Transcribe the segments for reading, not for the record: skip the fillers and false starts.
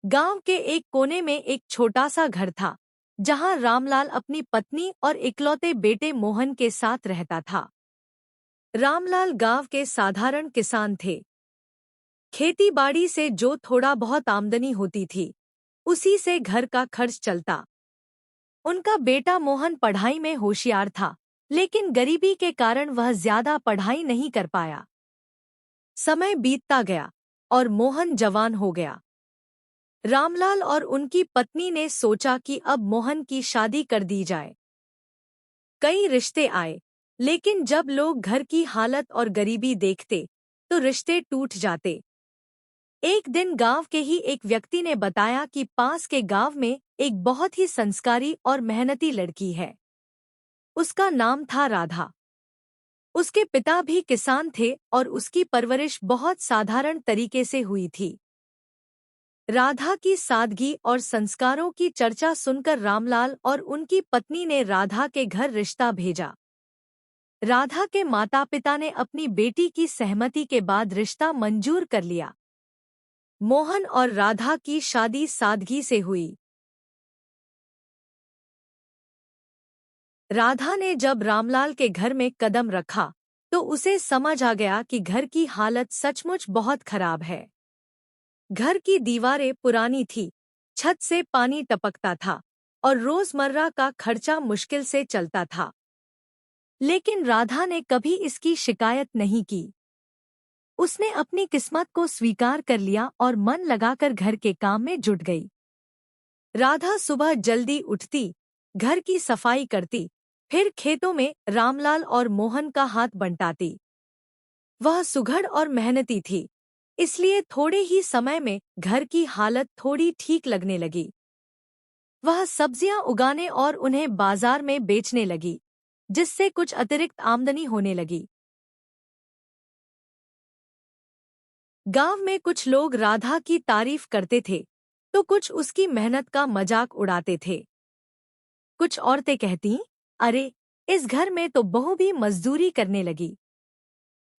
गांव के एक कोने में एक छोटा सा घर था, जहां रामलाल अपनी पत्नी और इकलौते बेटे मोहन के साथ रहता था। रामलाल गांव के साधारण किसान थे। खेती बाड़ी से जो थोड़ा बहुत आमदनी होती थी, उसी से घर का खर्च चलता। उनका बेटा मोहन पढ़ाई में होशियार था, लेकिन गरीबी के कारण वह ज्यादा पढ़ाई नहीं कर पाया। समय बीतता गया और मोहन जवान हो गया। रामलाल और उनकी पत्नी ने सोचा कि अब मोहन की शादी कर दी जाए। कई रिश्ते आए, लेकिन जब लोग घर की हालत और गरीबी देखते, तो रिश्ते टूट जाते। एक दिन गांव के ही एक व्यक्ति ने बताया कि पास के गांव में एक बहुत ही संस्कारी और मेहनती लड़की है। उसका नाम था राधा। उसके पिता भी किसान थे और उसकी परवरिश बहुत साधारण तरीके से हुई थी। राधा की सादगी और संस्कारों की चर्चा सुनकर रामलाल और उनकी पत्नी ने राधा के घर रिश्ता भेजा। राधा के माता-पिता ने अपनी बेटी की सहमति के बाद रिश्ता मंजूर कर लिया। मोहन और राधा की शादी सादगी से हुई। राधा ने जब रामलाल के घर में कदम रखा, तो उसे समझ आ गया कि घर की हालत सचमुच बहुत खराब है। घर की दीवारें पुरानी थी, छत से पानी टपकता था और रोजमर्रा का खर्चा मुश्किल से चलता था। लेकिन राधा ने कभी इसकी शिकायत नहीं की। उसने अपनी किस्मत को स्वीकार कर लिया और मन लगाकर घर के काम में जुट गई। राधा सुबह जल्दी उठती, घर की सफाई करती, फिर खेतों में रामलाल और मोहन का हाथ बंटाती। वह सुघड़ और मेहनती थी, इसलिए थोड़े ही समय में घर की हालत थोड़ी ठीक लगने लगी। वह सब्जियां उगाने और उन्हें बाजार में बेचने लगी, जिससे कुछ अतिरिक्त आमदनी होने लगी। गांव में कुछ लोग राधा की तारीफ करते थे, तो कुछ उसकी मेहनत का मजाक उड़ाते थे। कुछ औरतें कहतीं, अरे, इस घर में तो बहू भी मजदूरी करने लगी।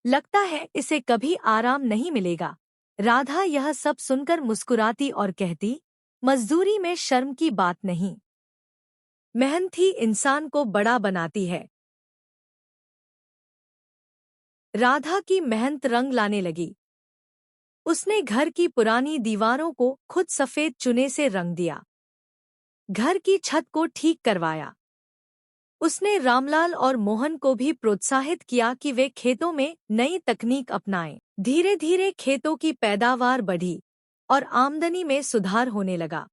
लगता है इसे कभी आराम नहीं मिलेगा। राधा यह सब सुनकर मुस्कुराती और कहती, मजदूरी में शर्म की बात नहीं। मेहनत ही इंसान को बड़ा बनाती है। राधा की मेहनत रंग लाने लगी। उसने घर की पुरानी दीवारों को खुद सफेद चुने से रंग दिया। घर की छत को ठीक करवाया। उसने रामलाल और मोहन को भी प्रोत्साहित किया कि वे खेतों में नई तकनीक अपनाएं। धीरे धीरे खेतों की पैदावार बढ़ी और आमदनी में सुधार होने लगा।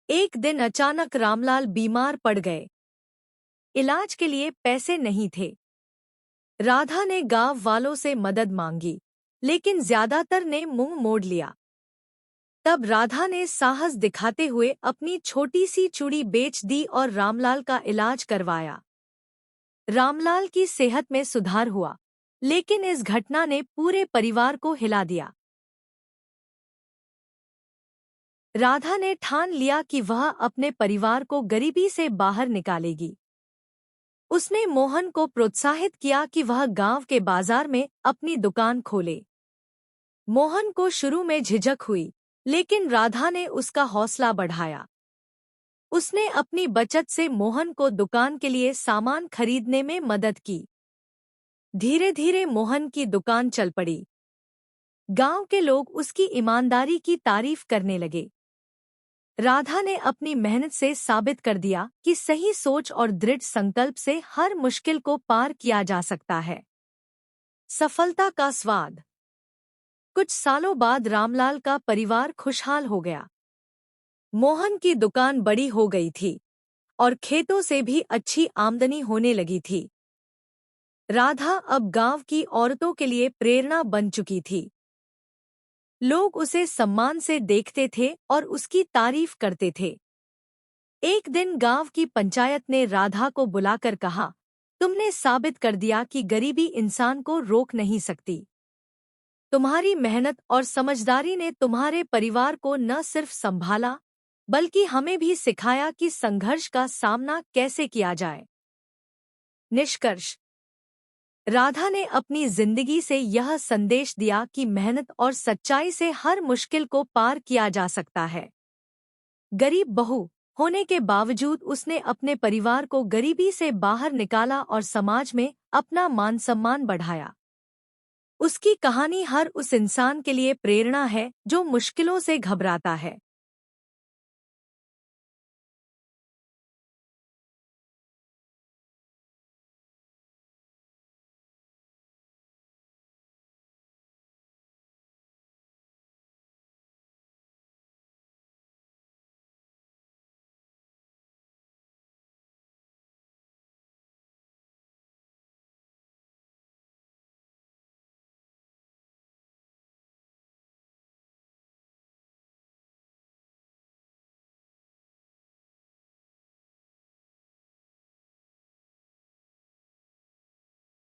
एक दिन अचानक रामलाल बीमार पड़ गए। इलाज के लिए पैसे नहीं थे। राधा ने गांव वालों से मदद मांगी, लेकिन ज्यादातर ने मुंह मोड़ लिया। तब राधा ने साहस दिखाते हुए अपनी छोटी सी चूड़ी बेच दी और रामलाल का इलाज करवाया। रामलाल की सेहत में सुधार हुआ, लेकिन इस घटना ने पूरे परिवार को हिला दिया। राधा ने ठान लिया कि वह अपने परिवार को गरीबी से बाहर निकालेगी। उसने मोहन को प्रोत्साहित किया कि वह गांव के बाजार में अपनी दुकान खोले। मोहन को शुरू में झिझक हुई, लेकिन राधा ने उसका हौसला बढ़ाया। उसने अपनी बचत से मोहन को दुकान के लिए सामान खरीदने में मदद की। धीरे धीरे मोहन की दुकान चल पड़ी। गांव के लोग उसकी ईमानदारी की तारीफ करने लगे। राधा ने अपनी मेहनत से साबित कर दिया कि सही सोच और दृढ़ संकल्प से हर मुश्किल को पार किया जा सकता है। सफलता का स्वाद। कुछ सालों बाद रामलाल का परिवार खुशहाल हो गया। मोहन की दुकान बड़ी हो गई थी और खेतों से भी अच्छी आमदनी होने लगी थी। राधा अब गांव की औरतों के लिए प्रेरणा बन चुकी थी। लोग उसे सम्मान से देखते थे और उसकी तारीफ करते थे। एक दिन गांव की पंचायत ने राधा को बुलाकर कहा, तुमने साबित कर दिया कि गरीबी इंसान को रोक नहीं सकती। तुम्हारी मेहनत और समझदारी ने तुम्हारे परिवार को न सिर्फ संभाला, बल्कि हमें भी सिखाया कि संघर्ष का सामना कैसे किया जाए। निष्कर्ष। राधा ने अपनी जिंदगी से यह संदेश दिया कि मेहनत और सच्चाई से हर मुश्किल को पार किया जा सकता है। गरीब बहू होने के बावजूद उसने अपने परिवार को गरीबी से बाहर निकाला और समाज में अपना मान सम्मान बढ़ाया। उसकी कहानी हर उस इंसान के लिए प्रेरणा है जो मुश्किलों से घबराता है।